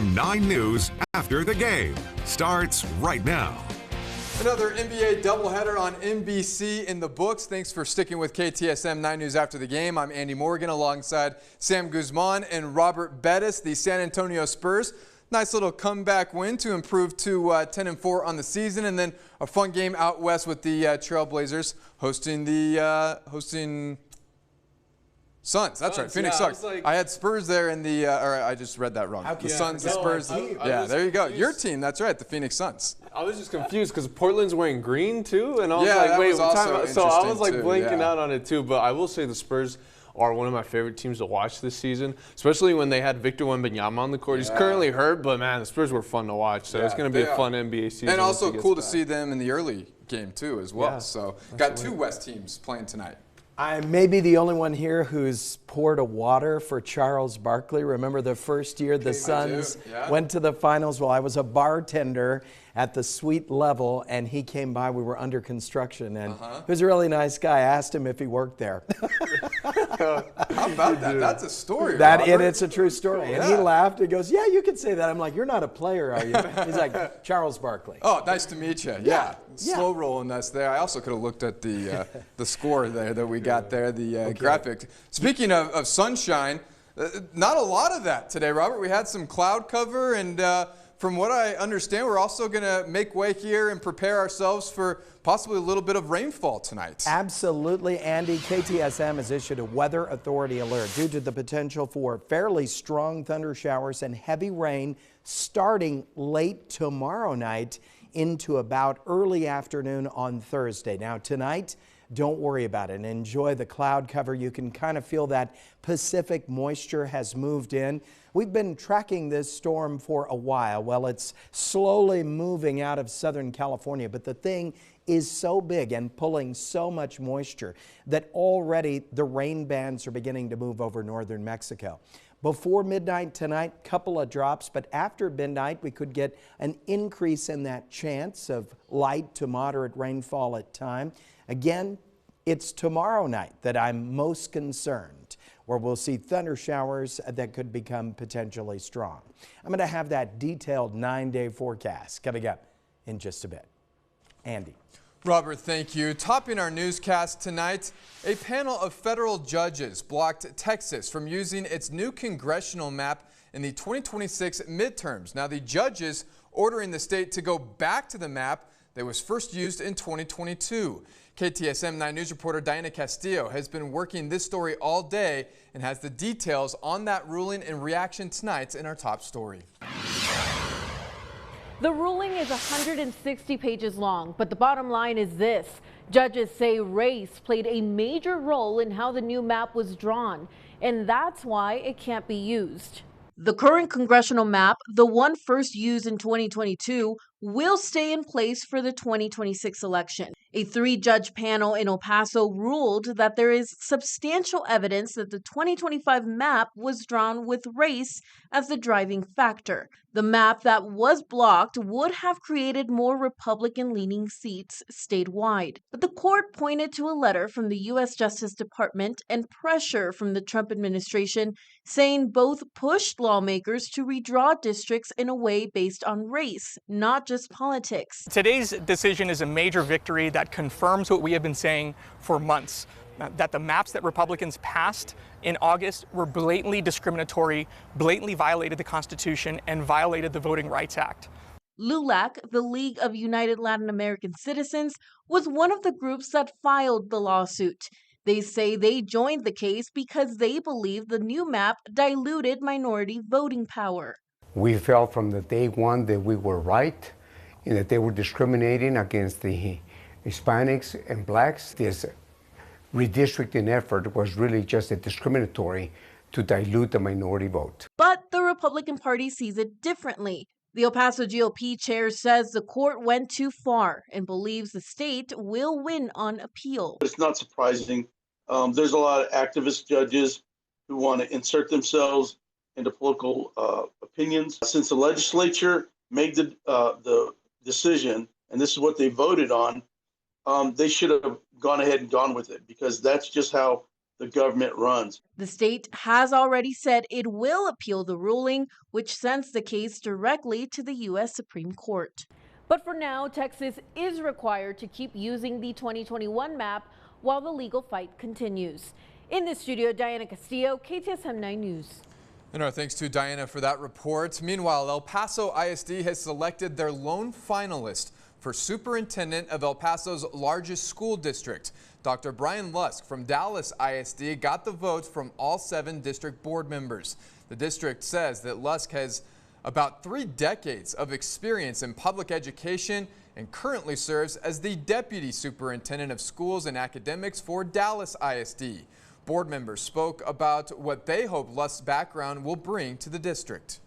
KTSM 9 News After the Game starts right now. Another NBA doubleheader on NBC in the books. Thanks for sticking with KTSM 9 News After the Game. I'm Andy Morgan alongside Sam Guzman and Robert Bettis. The San Antonio Spurs, nice little comeback win to improve to 10-4 on the season, and then a fun game out west with the Trailblazers hosting Suns. That's right, Phoenix Suns. I had Spurs there in the, or I just read that wrong. The Suns, the Spurs. There you go. Your team, that's right, the Phoenix Suns. I was just confused because Portland's wearing green too, and I was like, wait, what time? So I was like blanking out on it too. But I will say the Spurs are one of my favorite teams to watch this season, especially when they had Victor Wembanyama on the court. He's currently hurt, but man, the Spurs were fun to watch. So it's going to be a fun NBA season. And also cool to see them in the early game too as well. So got two West teams playing tonight. I may be the only one here who's poured a water for Charles Barkley. Remember the first year the Suns went to the finals? Well, I was a bartender at the suite level, and he came by. We were under construction, and he was a really nice guy. I asked him if he worked there. How about that? That's a story, and it's a true story. And he laughed. He goes, yeah, you could say that. I'm like, you're not a player, are you? He's like, Charles Barkley. Oh, nice to meet you. Yeah. Slow rolling us there. I also could have looked at the score there that we got there, the graphic. Speaking of sunshine, not a lot of that today, Robert. We had some cloud cover, and from what I understand, we're also going to make way here and prepare ourselves for possibly a little bit of rainfall tonight. Absolutely, Andy. KTSM has issued a weather authority alert due to the potential for fairly strong thunder showers and heavy rain starting late tomorrow night into about early afternoon on Thursday. Now tonight, don't worry about it. Enjoy the cloud cover. You can kind of feel that Pacific moisture has moved in. We've been tracking this storm for a while. Well, it's slowly moving out of Southern California, but the thing is so big and pulling so much moisture that already the rain bands are beginning to move over northern Mexico. Before midnight tonight, couple of drops, but after midnight, we could get an increase in that chance of light to moderate rainfall at time. Again, it's tomorrow night that I'm most concerned, where we'll see thunder showers that could become potentially strong. I'm going to have that detailed 9-day forecast coming up in just a bit. Andy. Robert, thank you. Topping our newscast tonight, a panel of federal judges blocked Texas from using its new congressional map in the 2026 midterms. Now, the judges ordering the state to go back to the map that was first used in 2022. KTSM 9 News reporter Diana Castillo has been working this story all day and has the details on that ruling and reaction tonight in our top story. The ruling is 160 pages long, but the bottom line is this. Judges say race played a major role in how the new map was drawn, and that's why it can't be used. The current congressional map, the one first used in 2022, will stay in place for the 2026 election. A 3-judge panel in El Paso ruled that there is substantial evidence that the 2025 map was drawn with race as the driving factor. The map that was blocked would have created more Republican-leaning seats statewide. But the court pointed to a letter from the U.S. Justice Department and pressure from the Trump administration saying both pushed lawmakers to redraw districts in a way based on race, not just politics. Today's decision is a major victory that confirms what we have been saying for months, that the maps that Republicans passed in August were blatantly discriminatory, blatantly violated the Constitution, and violated the Voting Rights Act. LULAC, the League of United Latin American Citizens, was one of the groups that filed the lawsuit. They say they joined the case because they believe the new map diluted minority voting power. We felt from the day one that we were right and that they were discriminating against the Hispanics and blacks. This redistricting effort was really just a discriminatory to dilute the minority vote. But the Republican Party sees it differently. The El Paso GOP chair says the court went too far and believes the state will win on appeal. It's not surprising. There's a lot of activist judges who want to insert themselves into political opinions. Since the legislature made the decision, and this is what they voted on, they should have gone ahead and gone with it, because that's just how the government runs. The state has already said it will appeal the ruling, which sends the case directly to the U.S. Supreme Court. But for now, Texas is required to keep using the 2021 map while the legal fight continues. In the studio, Diana Castillo, KTSM 9 News. And our thanks to Diana for that report. Meanwhile, El Paso ISD has selected their lone finalist for superintendent of El Paso's largest school district. Dr. Brian Lusk from Dallas ISD got the votes from all 7 district board members. The district says that Lusk has about 3 decades of experience in public education and currently serves as the deputy superintendent of schools and academics for Dallas ISD. Board members spoke about what they hope Lusk's background will bring to the district.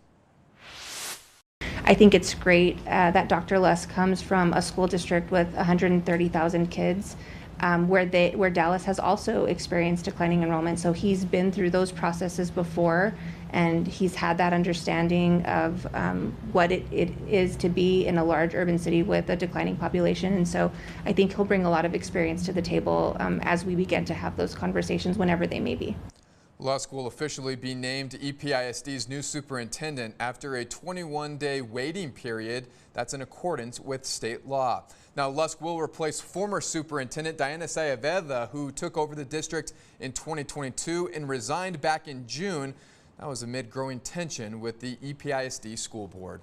I think it's great that Dr. Lusk comes from a school district with 130,000 kids, where Dallas has also experienced declining enrollment. So he's been through those processes before, and he's had that understanding of what it is to be in a large urban city with a declining population. And so I think he'll bring a lot of experience to the table as we begin to have those conversations, whenever they may be. Lusk will officially be named EPISD's new superintendent after a 21-day waiting period that's in accordance with state law. Now, Lusk will replace former superintendent Diana Sayaveda, who took over the district in 2022 and resigned back in June. That was amid growing tension with the EPISD school board.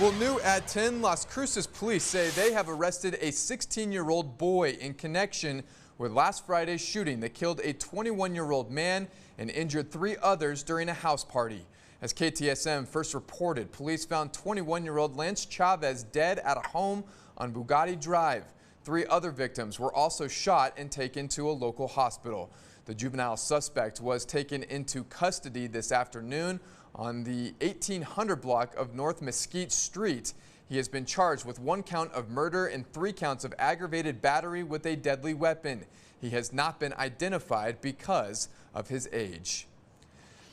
Well, new at 10, Las Cruces police say they have arrested a 16-year-old boy in connection with last Friday's shooting that killed a 21-year-old man and injured 3 others during a house party. As KTSM first reported, police found 21-year-old Lance Chavez dead at a home on Bugatti Drive. 3 other victims were also shot and taken to a local hospital. The juvenile suspect was taken into custody this afternoon on the 1800 block of North Mesquite Street. He has been charged with 1 count of murder and 3 counts of aggravated battery with a deadly weapon. He has not been identified because of his age.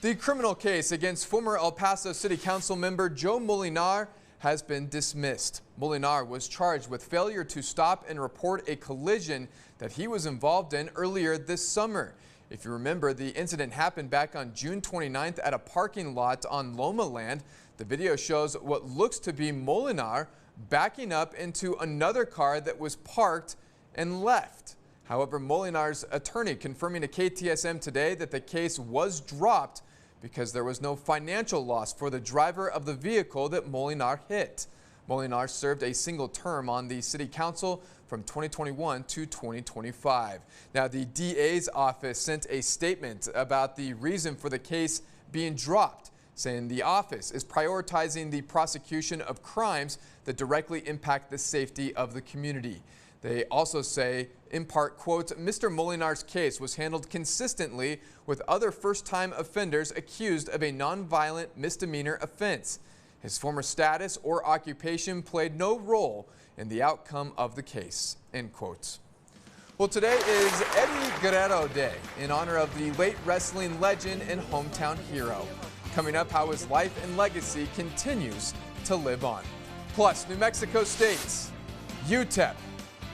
The criminal case against former El Paso City Council member Joe Molinar has been dismissed. Molinar was charged with failure to stop and report a collision that he was involved in earlier this summer. If you remember, the incident happened back on June 29th at a parking lot on Loma Land. The video shows what looks to be Molinar backing up into another car that was parked and left. However, Molinar's attorney confirming to KTSM today that the case was dropped because there was no financial loss for the driver of the vehicle that Molinar hit. Molinar served a single term on the city council from 2021 to 2025. Now, the DA's office sent a statement about the reason for the case being dropped, saying the office is prioritizing the prosecution of crimes that directly impact the safety of the community. They also say, in part, quote, Mr. Molinar's case was handled consistently with other first-time offenders accused of a nonviolent misdemeanor offense. His former status or occupation played no role in the outcome of the case, end quote. Well, today is Eddie Guerrero Day in honor of the late wrestling legend and hometown hero. Coming up, how his life and legacy continues to live on. Plus, New Mexico State's UTEP.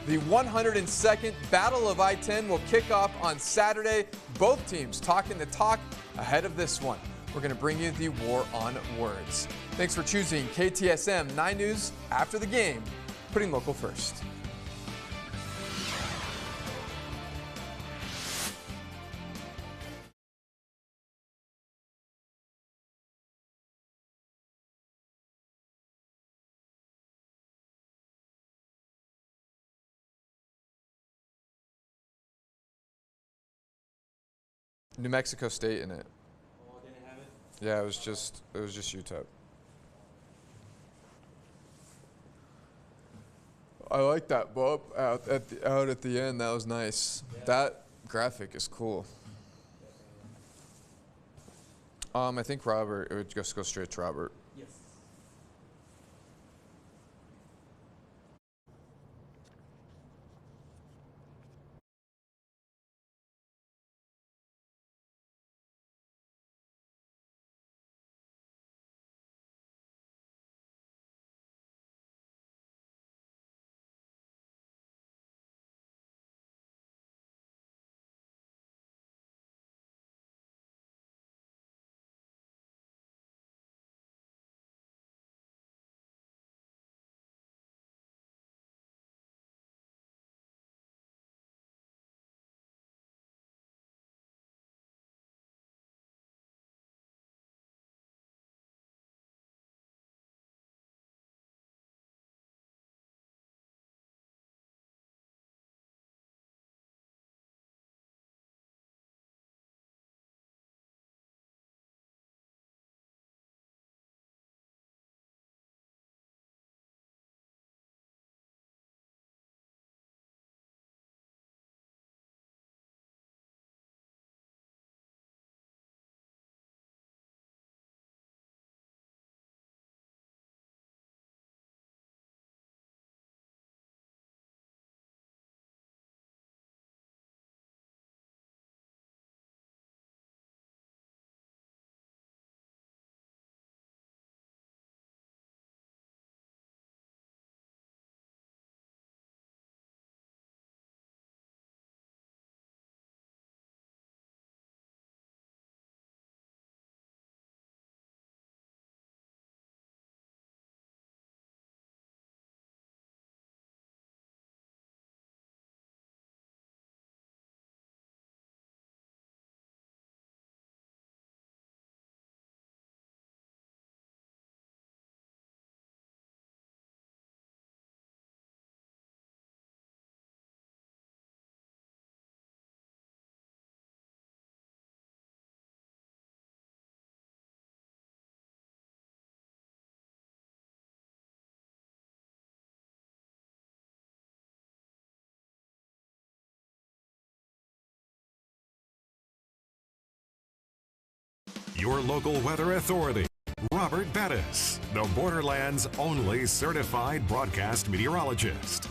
The 102nd Battle of I-10 will kick off on Saturday. Both teams talking the talk ahead of this one. We're going to bring you the war on words. Thanks for choosing KTSM 9 News after the game, putting local first. New Mexico State in it. Oh, didn't have it? Yeah, it was just UTEP. I like that bump out at the end. That was nice. Yeah. That graphic is cool. I think Robert. It would just go straight to Robert. your local weather authority, Robert Bettis, the Borderland's only certified broadcast meteorologist.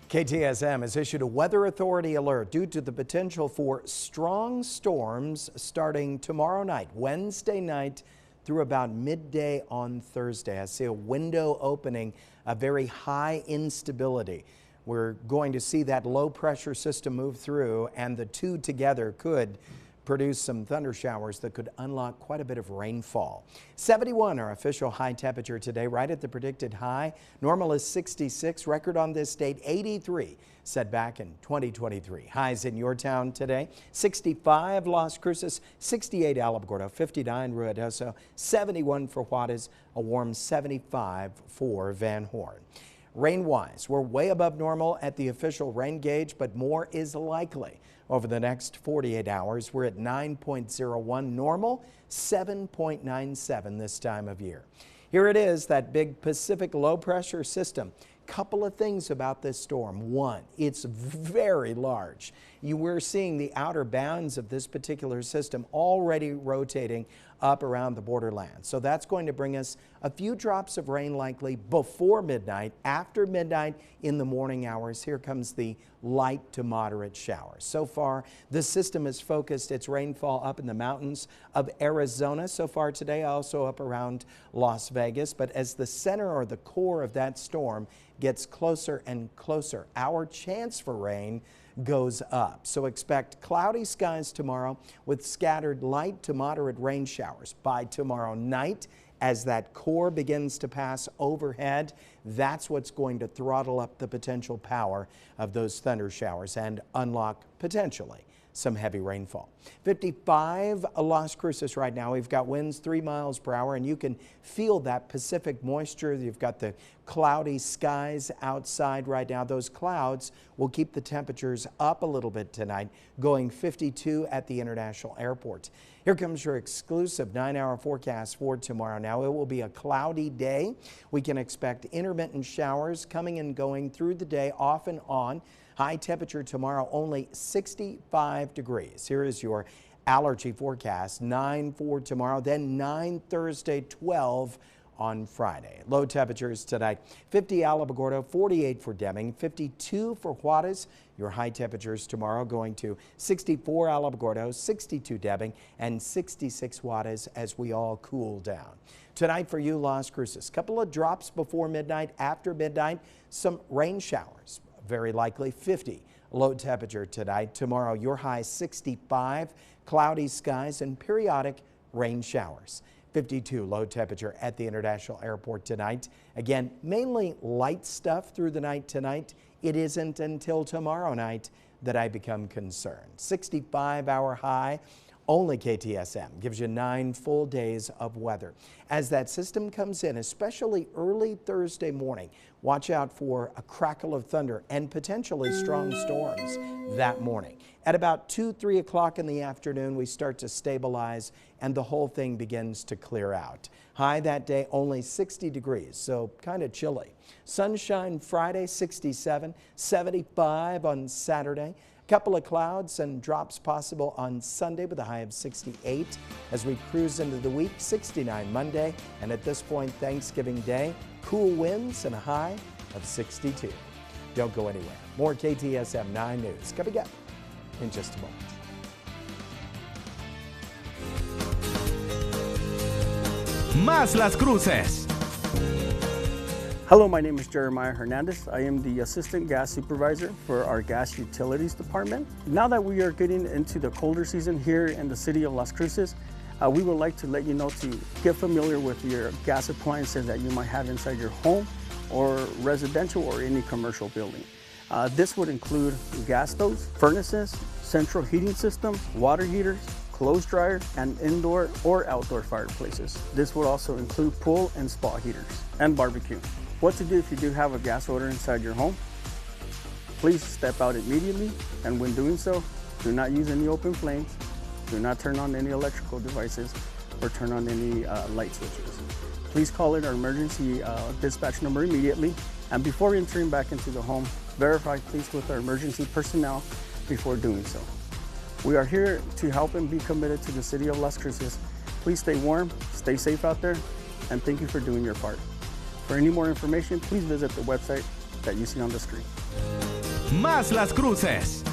KTSM has issued a weather authority alert due to the potential for strong storms starting tomorrow night, Wednesday night, through about midday on Thursday. I see a window opening, a very high instability. We're going to see that low pressure system move through, and the two together could produce some thunder showers that could unlock quite a bit of rainfall. 71 our official high temperature today, right at the predicted high. Normal is 66, record on this date 83 set back in 2023. Highs in your town today: 65 Las Cruces, 68 Alamogordo, 59 Ruidoso, 71 for Juarez, a warm 75 for Van Horn. Rain-wise, we're way above normal at the official rain gauge, but more is likely. Over the next 48 hours, we're at 9.01 normal, 7.97 this time of year. Here it is, that big Pacific low pressure system. Couple of things about this storm. One, it's very large. We're seeing the outer bounds of this particular system already rotating up around the borderland. So that's going to bring us a few drops of rain likely before midnight. After midnight in the morning hours, here comes the light to moderate showers. So far, the system has focused its rainfall up in the mountains of Arizona so far today, also up around Las Vegas. But as the center or the core of that storm gets closer and closer, our chance for rain goes up. So expect cloudy skies tomorrow with scattered light to moderate rain showers. By tomorrow night, as that core begins to pass overhead, that's what's going to throttle up the potential power of those thunder showers and unlock potentially some heavy rainfall. 55 Las Cruces right now. We've got winds 3 miles per hour, and you can feel that Pacific moisture. You've got the cloudy skies outside right now. Those clouds will keep the temperatures up a little bit tonight, going 52 at the International Airport. Here comes your exclusive 9-hour forecast for tomorrow. Now, it will be a cloudy day. We can expect intermittent showers coming and going through the day, off and on. High temperature tomorrow, only 65 degrees. Here is your allergy forecast: 9 for tomorrow, then 9 Thursday, 12 on Friday. Low temperatures tonight: 50 Alamogordo, 48 for Deming, 52 for Juarez. Your high temperatures tomorrow going to 64 Alamogordo, 62 Deming, and 66 Juarez as we all cool down. Tonight for you, Las Cruces, couple of drops before midnight. After midnight, some rain showers. Very likely 50 low temperature tonight. Tomorrow, your high 65, cloudy skies and periodic rain showers. 52 low temperature at the International Airport tonight. Again, mainly light stuff through the night tonight. It isn't until tomorrow night that I become concerned. 65-hour high. Only KTSM gives you 9 full days of weather. As that system comes in, especially early Thursday morning, watch out for a crackle of thunder and potentially strong storms that morning. At about 2, 3 o'clock in the afternoon, we start to stabilize and the whole thing begins to clear out. High that day, only 60 degrees, so kind of chilly. Sunshine Friday, 67, 75 on Saturday. Couple of clouds and drops possible on Sunday with a high of 68. As we cruise into the week, 69 Monday, and at this point, Thanksgiving Day, cool winds and a high of 62. Don't go anywhere. More KTSM 9 News coming up in just a moment. Más Las Cruces. Hello, my name is Jeremiah Hernandez. I am the Assistant Gas Supervisor for our Gas Utilities Department. Now that we are getting into the colder season here in the city of Las Cruces, we would like to let you know to get familiar with your gas appliances that you might have inside your home or residential or any commercial building. This would include gas stoves, furnaces, central heating system, water heaters, clothes dryers, and indoor or outdoor fireplaces. This would also include pool and spa heaters and barbecue. What to do if you do have a gas odor inside your home? Please step out immediately, and when doing so, do not use any open flames, do not turn on any electrical devices, or turn on any light switches. Please call in our emergency dispatch number immediately, and before entering back into the home, verify please with our emergency personnel before doing so. We are here to help and be committed to the city of Las Cruces. please stay warm, stay safe out there, and thank you for doing your part. For any more information, please visit the website that you see on the screen. Más las cruces.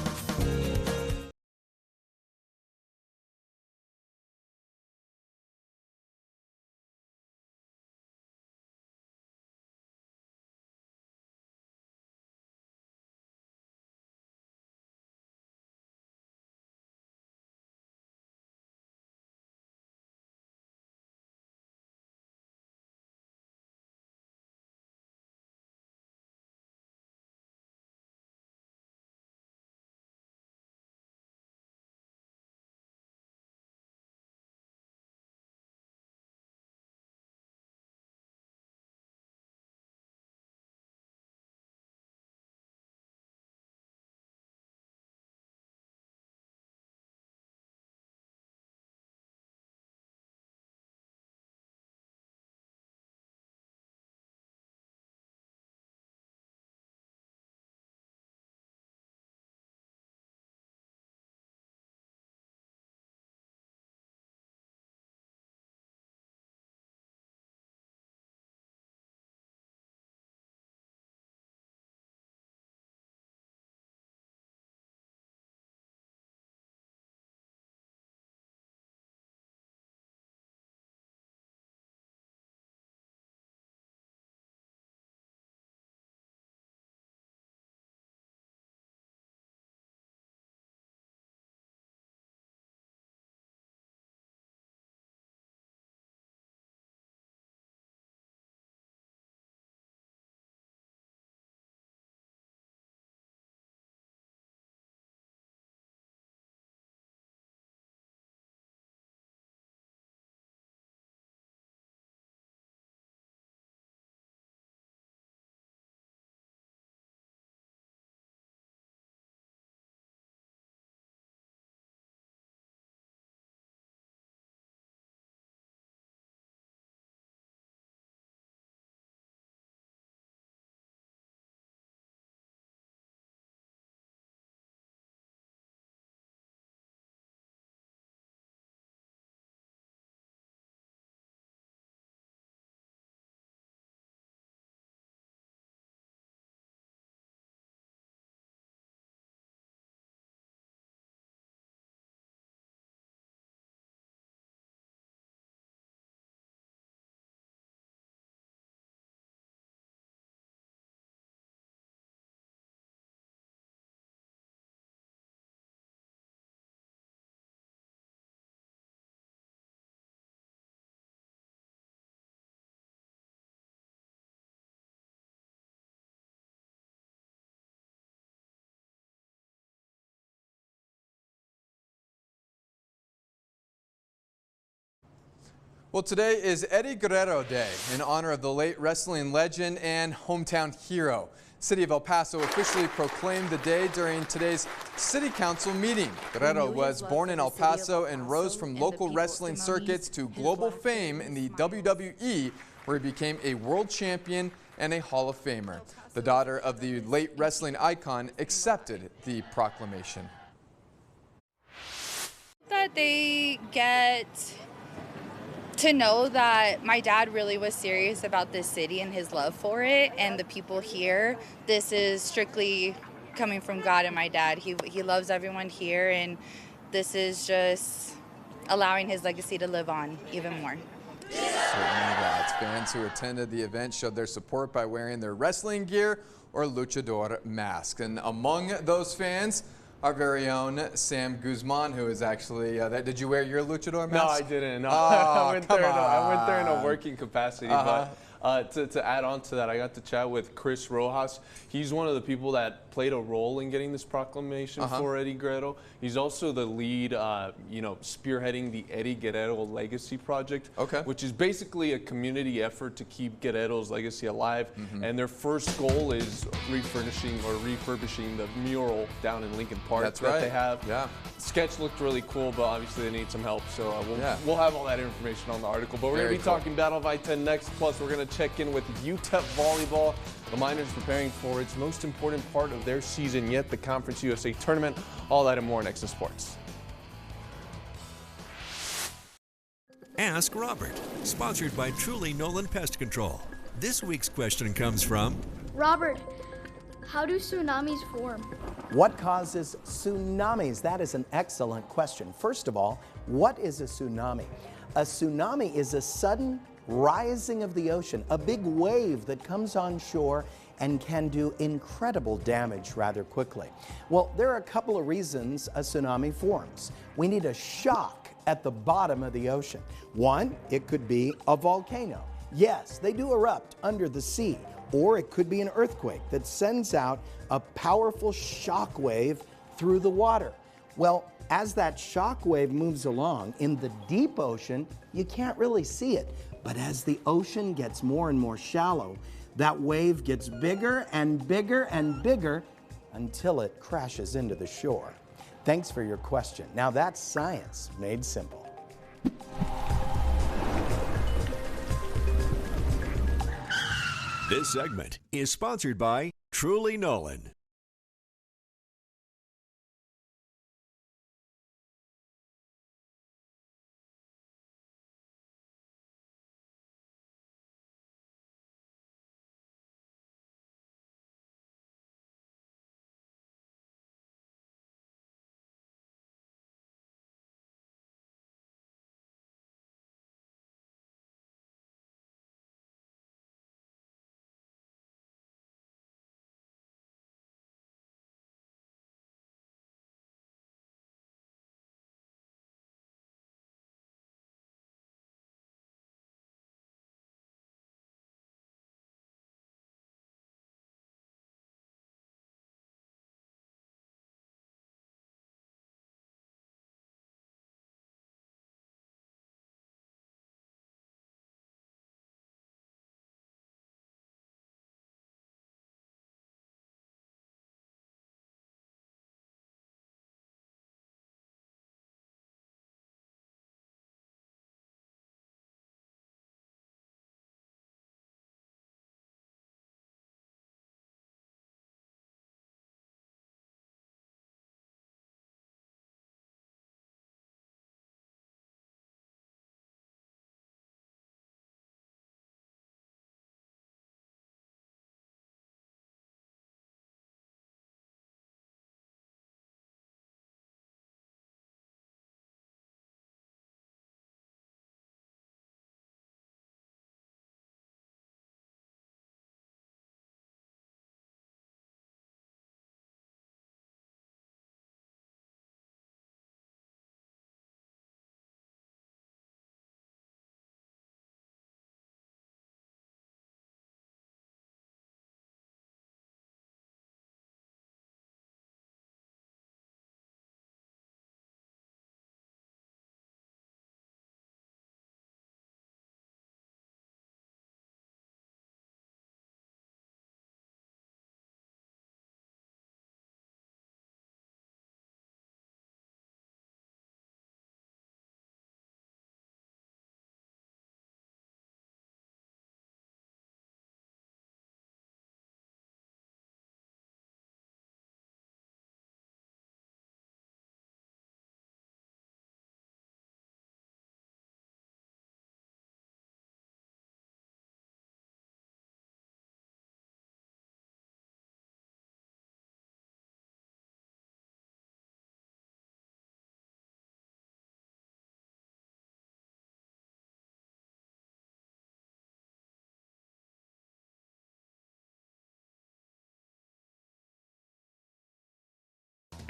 Well, today is Eddie Guerrero Day in honor of the late wrestling legend and hometown hero. City of El Paso officially proclaimed the day during today's City Council meeting. Guerrero was born in El Paso and rose from local wrestling circuits to global fame in the WWE, where he became a world champion and a Hall of Famer. The daughter of the late wrestling icon accepted the proclamation. That they get to know that my dad really was serious about this city and his love for it and the people here. This is strictly coming from God and my dad. He loves everyone here, and this is just allowing his legacy to live on even more. Certainly that. Fans who attended the event showed their support by wearing their wrestling gear or luchador mask. And among those fans, our very own Sam Guzman, who is actually, did you wear your luchador mask? No, I didn't. No. Oh, I went there in a working capacity. But to add on to that, I got to chat with Chris Rojas. He's one of the people that played a role in getting this proclamation for Eddie Guerrero. He's also the lead, spearheading the Eddie Guerrero Legacy Project, which is basically a community effort to keep Guerrero's legacy alive. And their first goal is refurbishing the mural down in Lincoln Park that they have. Yeah. Sketch looked really cool, but obviously they need some help. So we'll have all that information on the article. But we're going to be talking Battle of I-10 next. Plus, we're going to check in with UTEP volleyball. The Miners preparing for its most important part of their season yet, the Conference USA Tournament. All that and more next in sports. Ask Robert, sponsored by Truly Nolan Pest Control. This week's question comes from Robert. How do tsunamis form? What causes tsunamis? That is an excellent question. First of all, what is a tsunami? A tsunami is a sudden rising of the ocean, a big wave that comes on shore and can do incredible damage rather quickly. Well, there are a couple of reasons a tsunami forms. We need a shock at the bottom of the ocean. One, it could be a volcano. Yes, they do erupt under the sea. Or it could be an earthquake that sends out a powerful shock wave through the water. Well, as that shock wave moves along in the deep ocean, you can't really see it. But as the ocean gets more and more shallow, that wave gets bigger and bigger and bigger until it crashes into the shore. Thanks for your question. Now that's science made simple. This segment is sponsored by Truly Nolan.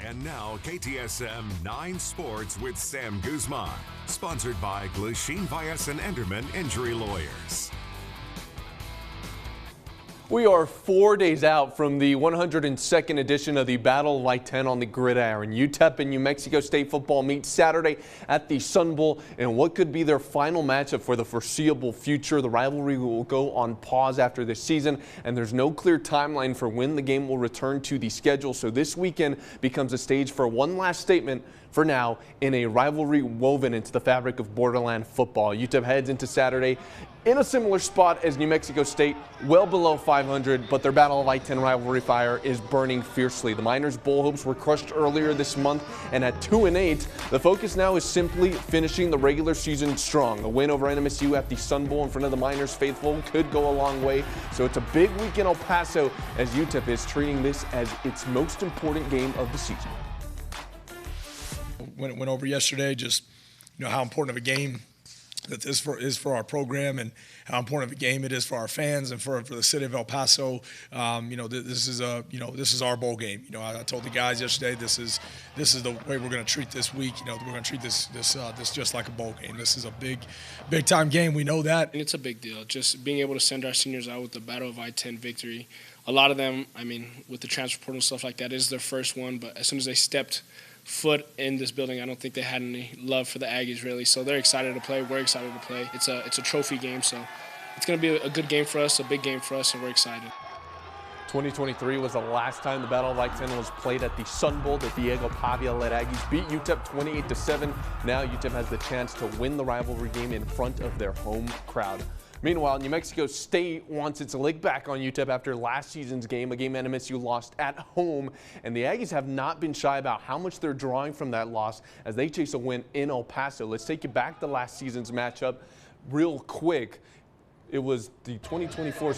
And now KTSM 9 Sports with Sam Guzman, sponsored by Glushine Vyas and Enderman Injury Lawyers. We are 4 days out from the 102nd edition of the Battle of I-10 on the gridiron. UTEP and New Mexico State football meet Saturday at the Sun Bowl in what could be their final matchup for the foreseeable future. The rivalry will go on pause after this season, and there's no clear timeline for when the game will return to the schedule. So this weekend becomes a stage for one last statement for now in a rivalry woven into the fabric of Borderland football. UTEP heads into Saturday in a similar spot as New Mexico State, well below 500, but their Battle of I-10 rivalry fire is burning fiercely. The Miners' bowl hopes were crushed earlier this month, and at 2-8, the focus now is simply finishing the regular season strong. A win over NMSU at the Sun Bowl in front of the Miners faithful could go a long way, so it's a big week in El Paso as UTEP is treating this as its most important game of the season. When it went over yesterday, just how important of a game that this is for our program, and how important of a game it is for our fans and for the city of El Paso. This is our bowl game. I told the guys yesterday, this is the way we're going to treat this week. We're going to treat this just like a bowl game. This is a big time game. We know that. And it's a big deal. Just being able to send our seniors out with the Battle of I-10 victory. A lot of them, with the transfer portal and stuff like that, is their first one. But as soon as they stepped foot in this building, I don't think they had any love for the Aggies really. So they're excited to play. We're excited to play. It's a trophy game, so it's going to be a good game for us, a big game for us, and we're excited. 2023 was the last time the Battle of I-10 was played at the Sun Bowl. The Diego Pavia-led Aggies beat UTEP 28-7. Now UTEP has the chance to win the rivalry game in front of their home crowd. Meanwhile, New Mexico State wants its leg back on UTEP after last season's game, a game NMSU lost at home. And the Aggies have not been shy about how much they're drawing from that loss as they chase a win in El Paso. Let's take you back to last season's matchup real quick. It was the 2024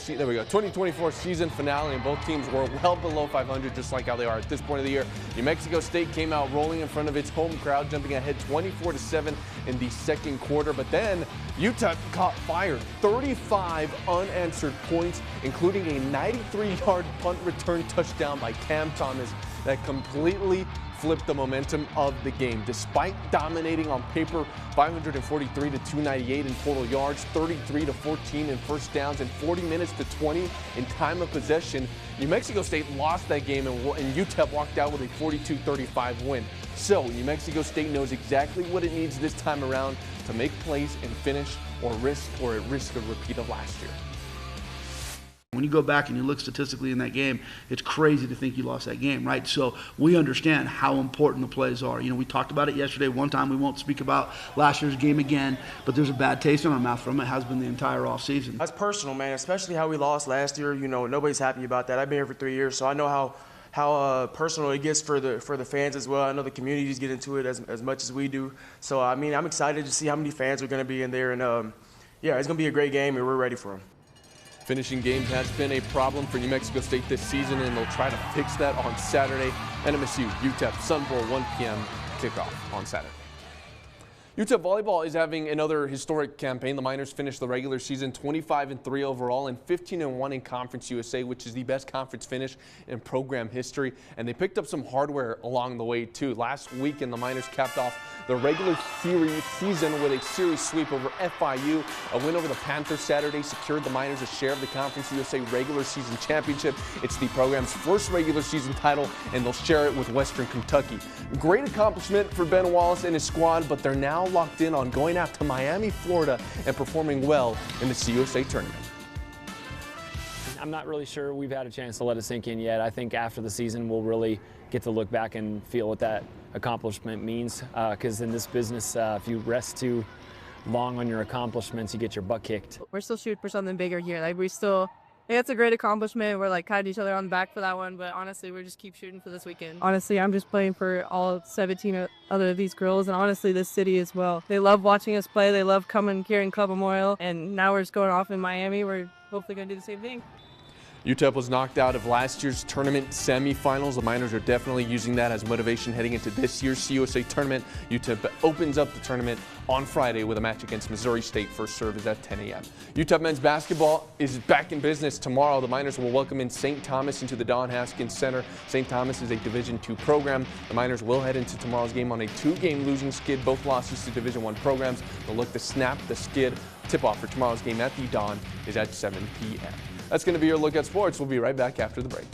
season finale, and both teams were well below 500, just like how they are at this point of the year. New Mexico State came out rolling in front of its home crowd, jumping ahead 24-7 in the second quarter. But then UTEP caught fire. 35 unanswered points, including a 93-yard punt return touchdown by Cam Thomas that completely flipped the momentum of the game. Despite dominating on paper, 543 to 298 in total yards, 33 to 14 in first downs, and 40 minutes to 20 in time of possession, New Mexico State lost that game, and UTEP walked out with a 42-35 win. So New Mexico State knows exactly what it needs this time around to make plays and finish, or at risk a repeat of last year. When you go back and you look statistically in that game, it's crazy to think you lost that game, right? So we understand how important the plays are. We talked about it yesterday one time. We won't speak about last year's game again, but there's a bad taste in our mouth from it. It has been the entire offseason. That's personal, man, especially how we lost last year. Nobody's happy about that. I've been here for 3 years, so I know how personal it gets for the fans as well. I know the communities get into it as much as we do. So, I'm excited to see how many fans are going to be in there. And, yeah, it's going to be a great game, and we're ready for them. Finishing games has been a problem for New Mexico State this season, and they'll try to fix that on Saturday. NMSU, UTEP, Sun Bowl, 1 p.m. kickoff on Saturday. UTEP volleyball is having another historic campaign. The Miners finished the regular season 25-3 overall and 15-1 in Conference USA, which is the best conference finish in program history. And they picked up some hardware along the way too. Last weekend, the Miners capped off the regular series season with a series sweep over FIU. A win over the Panthers Saturday secured the Miners a share of the Conference USA regular season championship. It's the program's first regular season title, and they'll share it with Western Kentucky. Great accomplishment for Ben Wallace and his squad, but they're now locked in on going out to Miami, Florida, and performing well in the CUSA tournament. I'm not really sure we've had a chance to let it sink in yet. I think after the season we'll really get to look back and feel what that accomplishment means, because in this business, if you rest too long on your accomplishments, you get your butt kicked. We're still shooting for something bigger here. I think that's a great accomplishment. We're patting each other on the back for that one, but honestly, we just keep shooting for this weekend. Honestly, I'm just playing for all 17 other of these girls, and honestly, this city as well. They love watching us play. They love coming here in Club Memorial, and now we're just going off in Miami. We're hopefully going to do the same thing. UTEP was knocked out of last year's tournament semifinals. The Miners are definitely using that as motivation heading into this year's CUSA tournament. UTEP opens up the tournament on Friday with a match against Missouri State. First serve is at 10 a.m. UTEP men's basketball is back in business tomorrow. The Miners will welcome in St. Thomas into the Don Haskins Center. St. Thomas is a Division II program. The Miners will head into tomorrow's game on a 2-game losing skid, both losses to Division I programs. They'll look to snap the skid. Tip-off for tomorrow's game at the Don is at 7 p.m. That's going to be your look at sports. We'll be right back after the break.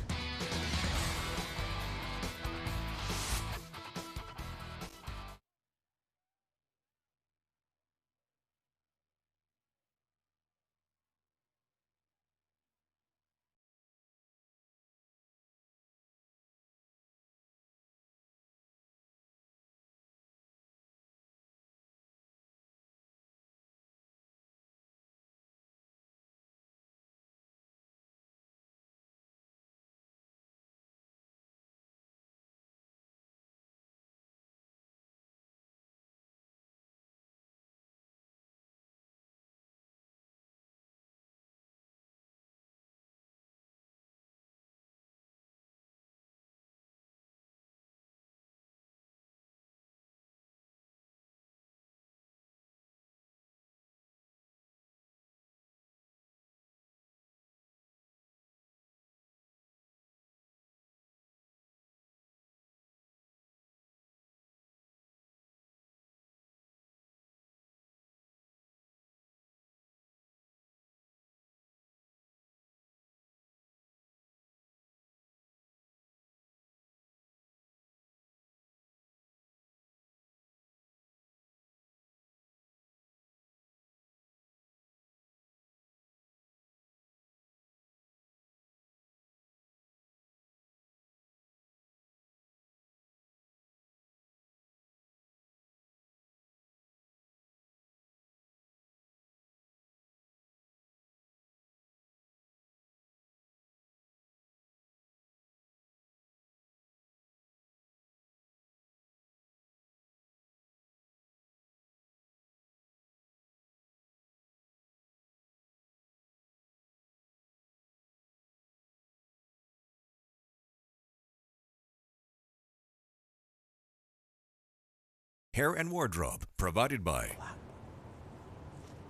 Hair and wardrobe provided by.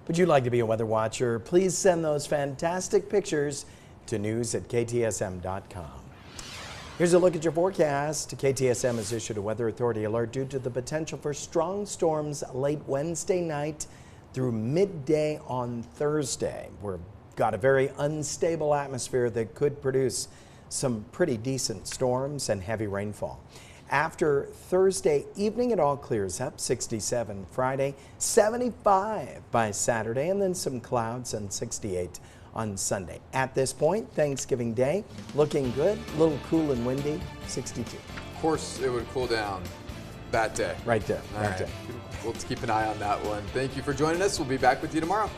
Would you like to be a weather watcher? Please send those fantastic pictures to news@ktsm.com. Here's a look at your forecast. KTSM has issued a weather authority alert due to the potential for strong storms late Wednesday night through midday on Thursday. We've got a very unstable atmosphere that could produce some pretty decent storms and heavy rainfall. After Thursday evening, it all clears up. 67 Friday, 75 by Saturday, and then some clouds and 68 on Sunday. At this point, Thanksgiving Day looking good, a little cool and windy, 62. Of course, it would cool down that day. Right there. All right. We'll keep an eye on that one. Thank you for joining us. We'll be back with you tomorrow.